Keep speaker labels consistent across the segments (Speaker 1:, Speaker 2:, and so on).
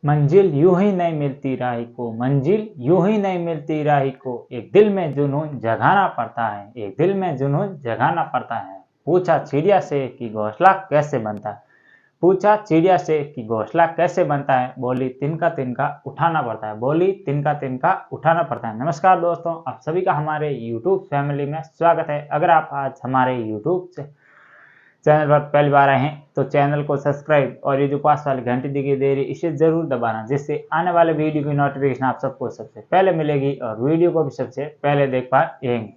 Speaker 1: मंजिल यूं ही नहीं मिलती राही को, मंजिल यूं ही नहीं मिलती राही को, एक दिल में जुनून जगाना पड़ता है, एक दिल में जुनून जगाना पड़ता है। पूछा चिड़िया से कि घोंसला कैसे बनता है, पूछा चिड़िया से कि घोंसला कैसे बनता है, बोली तिनका तिनका उठाना पड़ता है, बोली तिनका तिनका उठाना पड़ता है। नमस्कार दोस्तों, आप सभी का हमारे यूट्यूब फैमिली में स्वागत है। अगर आप आज हमारे यूट्यूब से चैनल पर पहली बार आए हैं तो चैनल को सब्सक्राइब और ये जो पास वाली घंटी दिखाई दे रही है इसे जरूर दबाना, जिससे आने वाले वीडियो की नोटिफिकेशन आप सबको सबसे पहले मिलेगी और वीडियो को भी सबसे पहले देख पाएंगे।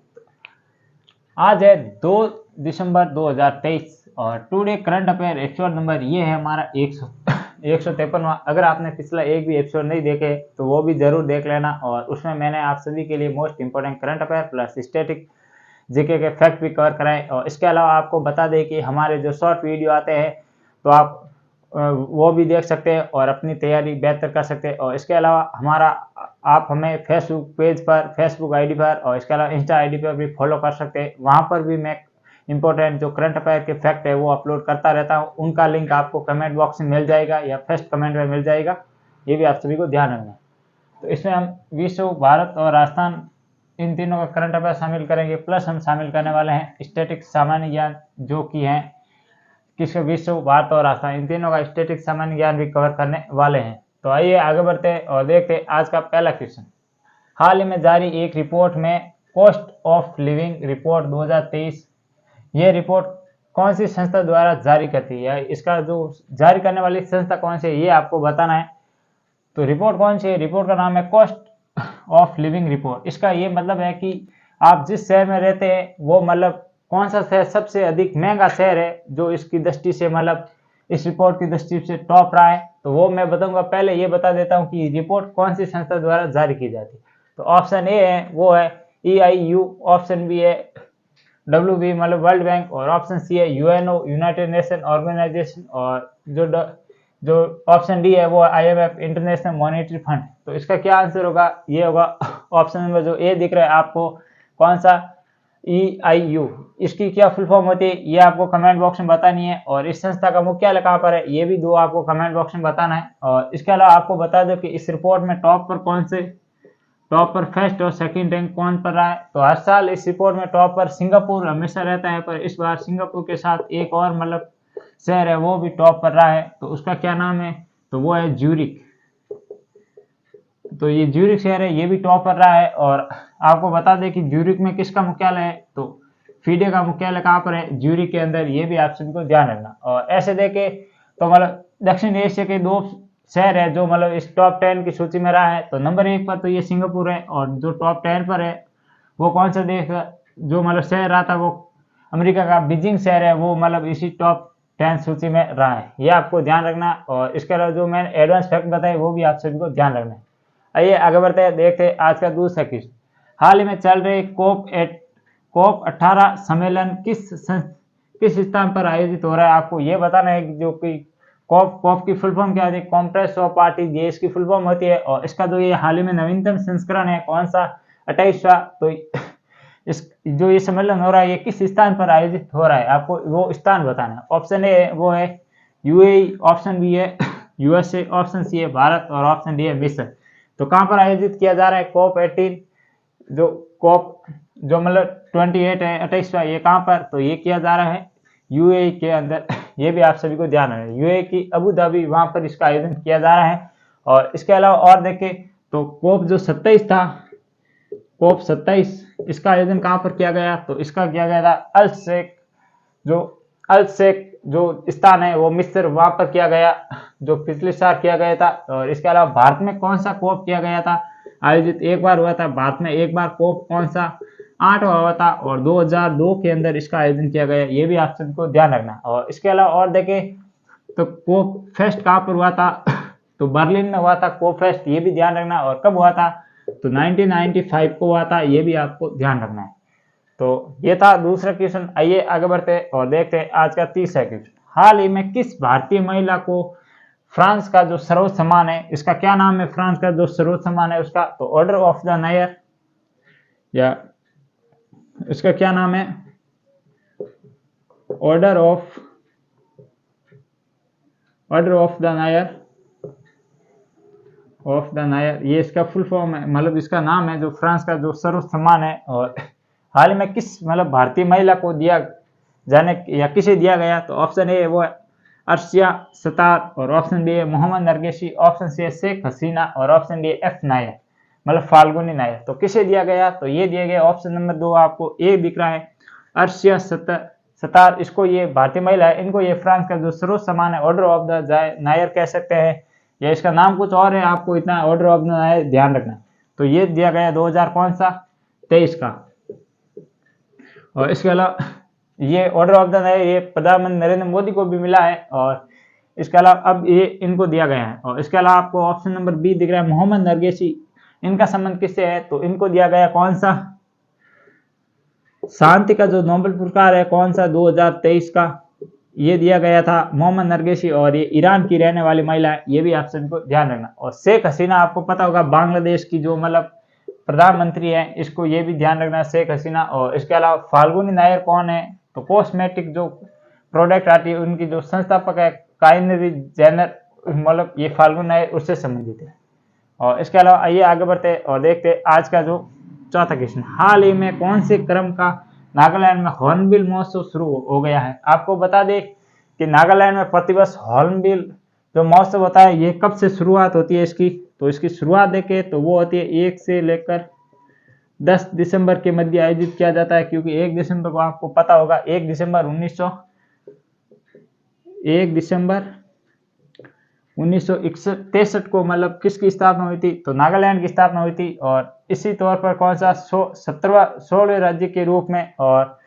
Speaker 1: आज है 2 दिसंबर 2023 और today current affair episode number ये है हमारा 153वां। अगर आपने पिछला एक भी एपिसोड नहीं देखे तो वो भी जरूर देख लेना, और उसमें मैंने आप सभी के लिए most important current affair plus static GK के फैक्ट भी कवर कराए। और इसके अलावा आपको बता दें कि हमारे जो शॉर्ट वीडियो आते हैं तो आप वो भी देख सकते हैं और अपनी तैयारी बेहतर कर सकते हैं। और इसके अलावा आप हमें फेसबुक पेज पर, फेसबुक आईडी पर और इसके अलावा इंस्टा आईडी पर भी फॉलो कर सकते हैं। वहाँ पर भी मैं इंपॉर्टेंट जो करंट अफेयर के फैक्ट है वो अपलोड करता रहता हूँ। उनका लिंक आपको कमेंट बॉक्स में मिल जाएगा या फर्स्ट कमेंट में मिल जाएगा, ये भी आप सभी को ध्यान रखना है। तो इसमें हम विश्व, भारत और राजस्थान इन तीनों का करंट अफेयर शामिल करेंगे, प्लस हम शामिल करने वाले हैं स्टैटिक सामान्य ज्ञान, जो कि है किसके विश्व, भारत और राजस्थान, इन तीनों का स्टैटिक सामान्य ज्ञान भी कवर करने वाले हैं। तो आइए आगे बढ़ते हैं और देखते हैं आज का पहला क्वेश्चन। हाल ही में जारी एक रिपोर्ट में कॉस्ट ऑफ लिविंग रिपोर्ट 2023, ये रिपोर्ट कौन सी संस्था द्वारा जारी करती है, इसका जो जारी करने वाली संस्था कौन सी है ये आपको बताना है। तो रिपोर्ट कौन सी है, रिपोर्ट का नाम है कॉस्ट ऑफ लिविंग रिपोर्ट। इसका ये मतलब है कि आप जिस शहर में रहते हैं वो मतलब कौन सा शहर सबसे अधिक महंगा शहर है, जो इसकी दृष्टि से मतलब इस रिपोर्ट की दृष्टि से टॉप रहा है, तो वो मैं बताऊंगा। पहले ये बता देता हूँ कि रिपोर्ट कौन सी संस्था द्वारा जारी की जाती है। तो ऑप्शन ए है वो है EIU, ऑप्शन बी है WB मतलब वर्ल्ड बैंक, और ऑप्शन सी है UNO यूनाइटेड नेशन ऑर्गेनाइजेशन, और जो ऑप्शन डी है वो IMF इंटरनेशनल मॉनेटरी फंड। तो इसका क्या आंसर होगा, ये होगा ऑप्शन नंबर जो ए दिख रहा है आपको, कौन सा, EIU। इसकी क्या फुल फॉर्म होती है ये आपको कमेंट बॉक्स में बतानी है, और इस संस्था का मुख्यालय कहाँ पर है ये भी दो आपको कमेंट बॉक्स में बताना है। और इसके अलावा आपको बता दो कि इस रिपोर्ट में टॉप पर फर्स्ट और सेकंड रैंक कौन पर रहा है। तो हर साल इस रिपोर्ट में टॉप पर सिंगापुर हमेशा रहता है, पर इस बार सिंगापुर के साथ एक और मतलब शहर है वो भी टॉप पर रहा है। तो उसका क्या नाम है, तो वो है ज्यूरिक। तो ये ज्यूरिक शहर है, ये भी टॉप पर रहा है। और आपको बता दें कि ज्यूरिक में किसका मुख्यालय है, तो फीडे का मुख्यालय कहाँ पर है, ज्यूरिक के अंदर, ये भी आप सभी को ध्यान रखना। और ऐसे देखे तो मतलब दक्षिण एशिया के दो शहर है जो मतलब इस टॉप 10 की सूची में रहा है। तो नंबर 1 पर तो ये सिंगापुर है, और जो टॉप 10 पर है वो कौन सा देश जो मतलब शहर रहा था वो अमेरिका का बीजिंग शहर है, वो मतलब इसी टॉप 10 सूची में रहा है, ये आपको ध्यान रखना। और इसके अलावा जो मैंने एडवांस फैक्ट बताए वो भी आप सभी को ध्यान रखना है। आइए आगे बढ़ते हैं, देखते हैं आज का दूसरा क्वेश्चन। हाल ही में चल रहे COP 18 सम्मेलन किस स्थान पर आयोजित हो रहा है, आपको ये बताना है कि जो कि कॉप की फुल फॉर्म क्या होती है, कॉन्फ्रेंस ऑफ पार्टी, ये इसकी फुल फॉर्म होती है। और इसका जो ये हाल ही में नवीनतम संस्करण है कौन सा, 28वां। तो इस जो ये सम्मेलन हो रहा है ये किस स्थान पर आयोजित हो रहा है, आपको वो स्थान बताना है। ऑप्शन ए वो है UAE, ऑप्शन बी है USA, ऑप्शन सी है भारत, और ऑप्शन डी है मिस्र। तो कहाँ पर आयोजित किया जा रहा है COP 18, कॉप जो मतलब 28 है 28वां, ये कहाँ पर, तो ये किया जा रहा है UAE के अंदर। ये भी आप सभी को ध्यान रखना है, UAE की अबू धाबी, वहां पर इसका आयोजन किया जा रहा है। और इसके अलावा और देखें तो COP जो 27 था, COP 27, इसका आयोजन कहाँ पर किया गया, तो इसका किया गया था अल शेख जो स्थान है वो मिस्र, वहां पर किया गया, जो पिछले साल किया गया था। और इसके अलावा भारत में कौन सा COP किया गया था, आयोजित एक बार हुआ था भारत में, एक बार COP कौन सा, 8वां हुआ था, और 2002 के अंदर इसका आयोजन किया गया, ये भी आप सबको ध्यान रखना। और इसके अलावा और देखें तो COP फेस्ट कहाँ पर हुआ था, तो बर्लिन में हुआ था COP फेस्ट, ये भी ध्यान रखना। और कब हुआ था, तो 1995 को हुआ था, ये भी आपको ध्यान रखना है। तो ये था दूसरा क्वेश्चन। आइए आगे बढ़ते और देखते हैं आज का तीसरा क्वेश्चन। हाल ही में किस भारतीय महिला को फ्रांस का जो सर्वोच्च सम्मान है, इसका क्या नाम है, फ्रांस का जो सर्वोच्च सम्मान है उसका, तो ऑर्डर ऑफ द नायर, या इसका क्या नाम है, order of the Nair, of the Nair, ये इसका फुल फॉर्म है, मतलब इसका नाम है जो फ्रांस का जो सर्वोच्च सम्मान है। और हाल ही में किस मतलब भारतीय महिला को दिया जाने या किसे दिया गया, तो ऑप्शन ए वो है अर्शिया सतार, और ऑप्शन बी है मोहम्मद नरगेशी, ऑप्शन सी है शेख हसीना, और ऑप्शन डी एफ नायर मतलब फाल्गुनी नायर। तो किसे दिया गया, तो ये दिया गया ऑप्शन नंबर 2 आपको ए दिख रहा है, अर्शिया सतार। इसको ये भारतीय महिला है, इनको ये फ्रांस का जो सर्वोच्च सम्मान है ऑर्डर ऑफ द नायर कह सकते हैं, या इसका नाम कुछ और है, आपको इतना ऑर्डर ऑफ द नायर ध्यान रखना। तो ये दिया गया 2023 का। और इसके अलावा ये ऑर्डर ऑफ द नायर ये प्रधानमंत्री नरेंद्र मोदी को भी मिला है, और इसके अलावा अब ये इनको दिया गया है। और इसके अलावा आपको ऑप्शन नंबर बी दिख रहा है मोहम्मद नरगेशी, इनका संबंध किससे है, तो इनको दिया गया कौन सा शांति का जो नोबेल पुरस्कार है कौन सा 2023 का, ये दिया गया था मोहम्मद नरगेशी, और ये ईरान की रहने वाली महिला है, ये भी आप सभी को ध्यान रखना। और शेख हसीना आपको पता होगा बांग्लादेश की जो मतलब प्रधानमंत्री है, इसको ये भी ध्यान रखना शेख हसीना। और इसके अलावा फाल्गुनी नायर कौन है, तो कॉस्मेटिक जो प्रोडक्ट आती है उनकी जो संस्थापक है काइनरी जेनर, मतलब ये फाल्गुनी नायर उससे संबंधित है। और इसके अलावा आइए आगे बढ़ते और देखते आज का जो चौथा क्वेश्चन, हाल ही में कौन से क्रम का नागालैंड में हॉर्नबिल महोत्सव शुरू हो गया है। आपको बता दें कि नागालैंड में प्रतिवर्ष हॉर्नबिल जो महोत्सव होता है ये कब से शुरुआत होती है इसकी, तो इसकी शुरुआत देखें तो वो होती है 1 से लेकर 10 दिसंबर के मध्य आयोजित किया जाता है, क्योंकि 1 दिसंबर को आपको पता होगा 1 दिसंबर 1963 को मतलब किसकी स्थापना हुई थी, तो नागालैंड की स्थापना हुई थी। और इसी तौर पर कौन सा 16वें राज्य के रूप में, और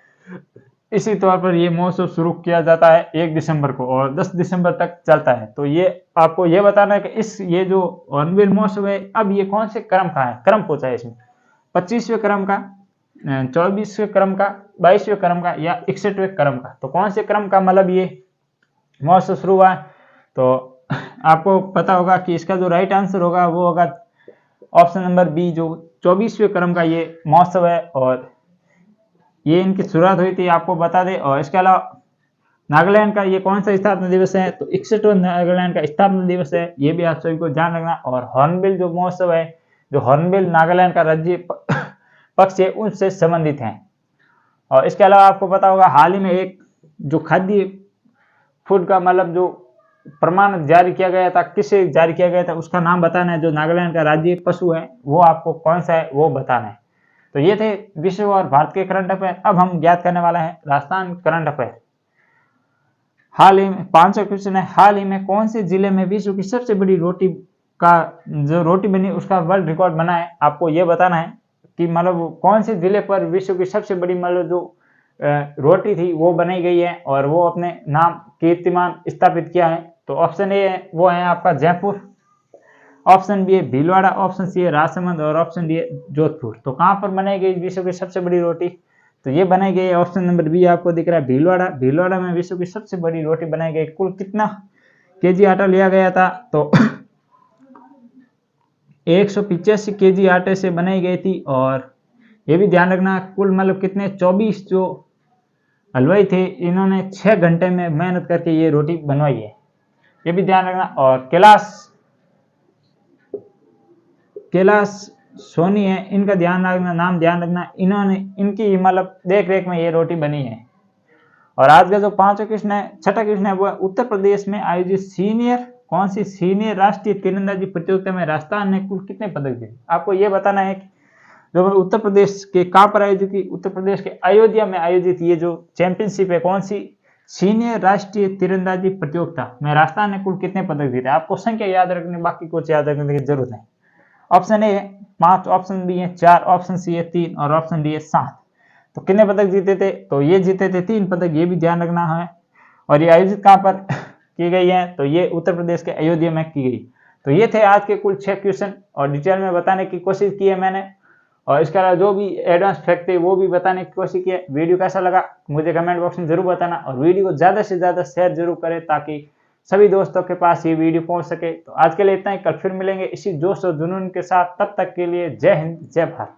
Speaker 1: इसी तौर पर ये महोत्सव शुरू किया जाता है 1 दिसंबर को और 10 दिसंबर तक चलता है। तो ये आपको ये बताना है कि ये जो हॉर्नबिल महोत्सव है अब ये कौन से क्रम का है, क्रम पूछा है इसमें 25वें क्रम का, 24वें क्रम का, 22वें क्रम का या 61वें क्रम का। तो कौन से क्रम का मतलब ये महोत्सव शुरू हुआ है, तो आपको पता होगा कि इसका जो राइट आंसर होगा वो होगा ऑप्शन नंबर बी, जो 24वें क्रम का ये महोत्सव है, और ये इनकी शुरुआत हुई थी आपको बता दें। और इसके अलावा नागालैंड का ये कौन सा स्थापना दिवस है, तो 61वां नागालैंड का स्थापना दिवस है, ये भी आप सभी को ध्यान रखना। और हॉर्नबिल जो महोत्सव है, जो हॉर्नबिल नागालैंड का राज्य पक्ष है उनसे संबंधित है। और इसके अलावा आपको पता होगा हाल ही में एक जो खाद्य फूड का मतलब जो प्रमाण जारी किया गया था, किसे जारी किया गया था उसका नाम बताना है, जो नागालैंड का राज्य पशु है वो आपको कौन सा है वो बताना है। तो ये थे विश्व और भारत के करंट अफेयर। अब हम ज्ञात करने वाला है राजस्थान करंट अफेयर। हाल ही में 500 क्वेश्चन है, हाल ही में कौन से जिले में विश्व की सबसे बड़ी रोटी का जो रोटी बनी उसका वर्ल्ड रिकॉर्ड बना है, आपको ये बताना है कि मतलब कौन से जिले पर विश्व की सबसे बड़ी मतलब जो रोटी थी वो बनाई गई है और वो अपने नाम कीर्तिमान स्थापित किया है। तो ऑप्शन ए है वो है आपका जयपुर, ऑप्शन बी है भीलवाड़ा, ऑप्शन सी है राजसमंद और ऑप्शन डी है जोधपुर। तो कहाँ पर बनाई गई विश्व की सबसे बड़ी रोटी, तो ये बनाई गई है ऑप्शन नंबर बी आपको दिख रहा है भीलवाड़ा। भीलवाड़ा में विश्व की सबसे बड़ी रोटी बनाई गई। कुल कितना केजी आटा लिया गया था, तो 185 केजी आटे से बनाई गई थी। और ये भी ध्यान रखना कुल मतलब कितने 24 जो हलवाई थे इन्होंने 6 घंटे में मेहनत करके ये रोटी बनवाई है, ये भी ध्यान रखना। और कैलाश सोनी है, इनका ध्यान रखना, नाम ध्यान रखना, इन्होंने इनकी मतलब देख रेख में ये रोटी बनी है। और आज का जो 5वां क्वेश्चन है, 6ठा क्वेश्चन है वो उत्तर प्रदेश में आयोजित सीनियर राष्ट्रीय तीरंदाजी प्रतियोगिता में राजस्थान ने कुल कितने पदक जीते। आपको ये बताना है कि जो उत्तर प्रदेश के कहाँ पर आयोजित की, उत्तर प्रदेश के अयोध्या में आयोजित ये जो चैंपियनशिप है कौन सी सीनियर राष्ट्रीय तीरंदाजी प्रतियोगिता में राजस्थान ने कुल कितने पदक जीते। आपको संख्या याद रखने, बाकी कुछ याद रखने की जरूरत नहीं। ऑप्शन ए है 5, ऑप्शन बी है 4, ऑप्शन सी है 3 और ऑप्शन डी है 7। तो कितने पदक जीते थे, तो ये जीते थे 3 पदक, ये भी ध्यान रखना है। और ये आयोजित कहाँ पर की गई है, तो ये उत्तर प्रदेश के अयोध्या में की गई। तो ये थे आज के कुल 6 क्वेश्चन और डिटेल में बताने की कोशिश की है मैंने। और इसके अलावा जो भी एडवांस फैक्ट थे वो भी बताने की कोशिश की है। वीडियो कैसा लगा मुझे कमेंट बॉक्स में जरूर बताना और वीडियो को ज़्यादा से ज़्यादा शेयर जरूर करें ताकि सभी दोस्तों के पास ये वीडियो पहुंच सके। तो आज के लिए इतना ही, कल फिर मिलेंगे इसी जोश और जुनून के साथ। तब तक के लिए जय हिंद, जय भारत।